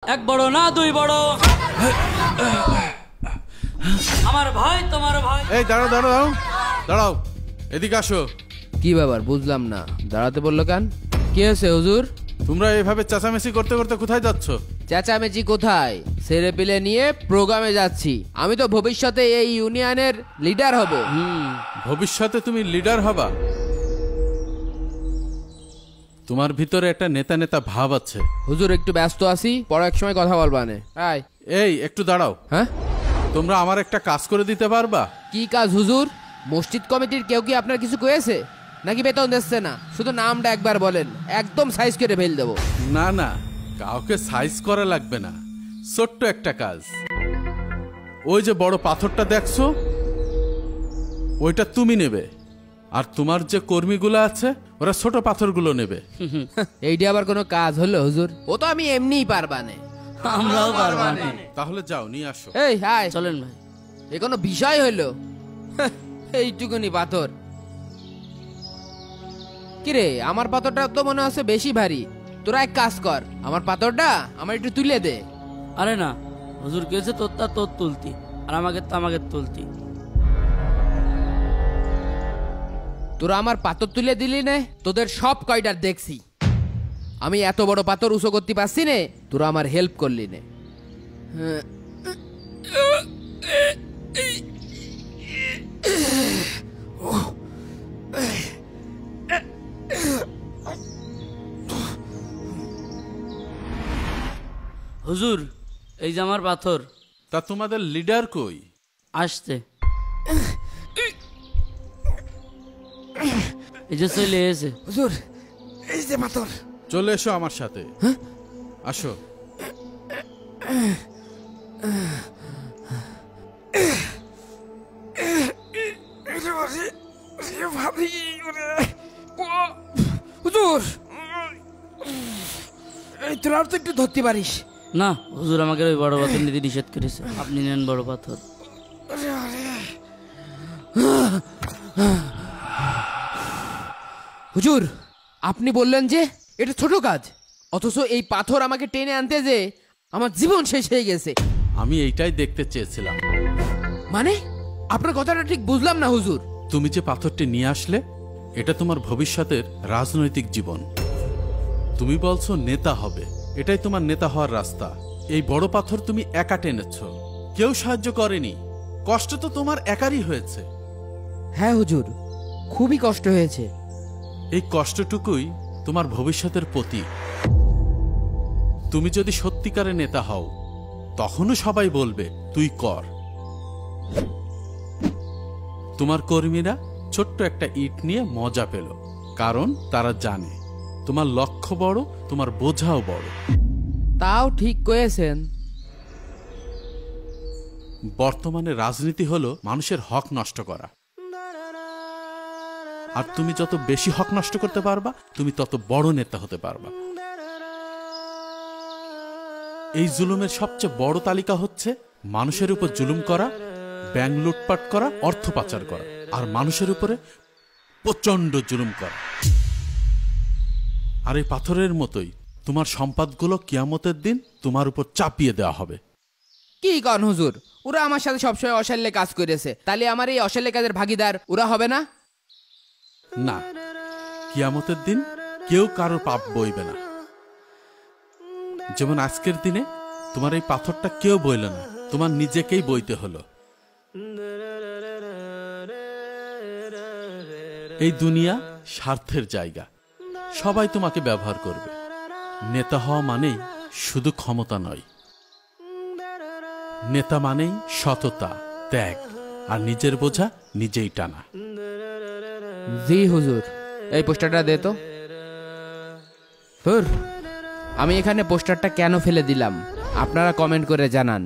এক বড় না দুই বড় আমার ভাই তোমার ভাই। এই দাঁড়াও দাঁড়াও দাঁড়াও, এদিকে আসো। কি ব্যাপার বুঝলাম না, দাঁড়াতে বললো কেন? কি হয়েছে হুজুর? তোমরা এইভাবে চেঁচামেচি করতে করতে কোথায় যাচ্ছ? চেঁচামেচি কোথায়, ছেলে পিলে নিয়ে প্রোগ্রামে যাচ্ছি। আমি তো ভবিষ্যতে এই ইউনিয়নের লিডার হব। ভবিষ্যতে তুমি লিডার হবা? তোমার ভিতরে একটা নেতা নেতা ভাব আছে। হুজুর একটু ব্যস্ত আছি, পরে এক সময় কথা বলবানে। এই একটু দাঁড়াও। হ্যাঁ, তোমরা আমার একটা কাজ করে দিতে পারবা? কি কাজ হুজুর? মসজিদ কমিটির কেউ কি আপনার কিছু কয়েছে নাকি বেতন দিচ্ছে না? শুধু নামটা একবার বলেন, একদম সাইজ করে ফেল দেবো। না না, কাউকে সাইজ করা লাগবে না, ছোট্ট একটা কাজ। ওই যে বড় পাথরটা দেখছো, ওইটা তুমি নেবে, আর তোমার যে কর্মীগুলো আছে ওরা ছোট পাথরগুলো নেবে। এইটা আবার কোনো কাজ হলো হুজুর? ও তো আমি এমনিই পারবানে। আমরাও পারবানে। তাহলে যাও নিয়ে আসো। এই হাই চলেন ভাই। এ কোনো বিষয় হইলো? এইটুকুনি পাথর। কিরে, আমার পাথরটা তো মনে হচ্ছে বেশি ভারী। তোরা এক কাজ কর, আমার পাথরটা আমার একটু তুলে দে। আরে না, হুজুর গেছে তোরটা তোর তুলতি, আর আমাকে তো আমাকে তুলতি। তোরা আমার পাথর তুলে দিলি নে, তোদের সব কয়টার দেখছি। আমি এত বড় পাথর উঁচু করতে পারছি নে, তোরা আমার হেল্প করলি নে। হুজুর এই যে আমার পাথর। তা তোমাদের লিডার কই? আসতে এই যে চলে এসে। হুজুর এই যে পাথর। চলে এসো আমার সাথে। আসো। হুজুর এই তোরা তো একটু ধরতে পারিস না, হুজুর আমাকে ওই বড় পাথর নিতে নিষেধ করেছে। আপনি নেন বড় পাথর। হুজুর আপনি বললেন যে এটা ছোট কাজ, অথচ এই পাথর আমাকে টেনে আনতে যে আমার জীবন শেষ হয়ে গেছে। আমি এইটাই দেখতে চেয়েছিলাম। মানে আপনার কথাটা ঠিক বুঝলাম না হুজুর। তুমি যে পাথরটি নিয়ে আসলে, এটা তোমার ভবিষ্যতের রাজনৈতিক জীবন। তুমি বলছো নেতা হবে, এটাই তোমার নেতা হওয়ার রাস্তা। এই বড় পাথর তুমি একা টেনেছ, কেউ সাহায্য করেনি। কষ্ট তো তোমার একারই হয়েছে। হ্যাঁ হুজুর, খুবই কষ্ট হয়েছে। এই কষ্টটুকুই তোমার ভবিষ্যতের প্রতীক। তুমি যদি সত্যিকারের নেতা হও, তখনও সবাই বলবে তুই কর। তোমার কর্মীরা ছোট্ট একটা ইট নিয়ে মজা পেল, কারণ তারা জানে তোমার লক্ষ্য বড়, তোমার বোঝাও বড়। তাও ঠিক কয়েছেন। বর্তমানে রাজনীতি হলো মানুষের হক নষ্ট করা, আর তুমি যত বেশি হক নষ্ট করতে পারবা, তুমি তত বড় নেতা হতে পারবা। এই জুলুমের সবচেয়ে বড় তালিকা হচ্ছে মানুষের উপর জুলুম করা, ব্যাংক লুটপাট করা, অর্থ পাচার করা, আর মানুষের উপরে প্রচন্ড জুলুম করা। আর এই পাথরের মতোই তোমার সম্পদগুলো কিয়ামতের দিন তোমার উপর চাপিয়ে দেওয়া হবে। কি কন হুজুর? ওরা আমার সাথে সবসময় অশাল্যে কাজ করেছে, তাহলে আমার এই অশাল্যে কাজের ভাগিদার ওরা হবে না? না, কিয়ামতের দিন কেউ কারোর পাপ বইবে না। যেমন আজকের দিনে তোমার এই পাথরটা কেউ বইল না, তোমার নিজেকেই বইতে হলো। এই দুনিয়া স্বার্থের জায়গা, সবাই তোমাকে ব্যবহার করবে। নেতা হওয়া মানেই শুধু ক্ষমতা নয়, নেতা মানেই সততা, ত্যাগ, আর নিজের বোঝা নিজেই টানা। জি হুজুর, এই পোস্টারটা দে তো। হুর, আমি এখানে পোস্টারটা কেন ফেলে দিলাম আপনারা কমেন্ট করে জানান।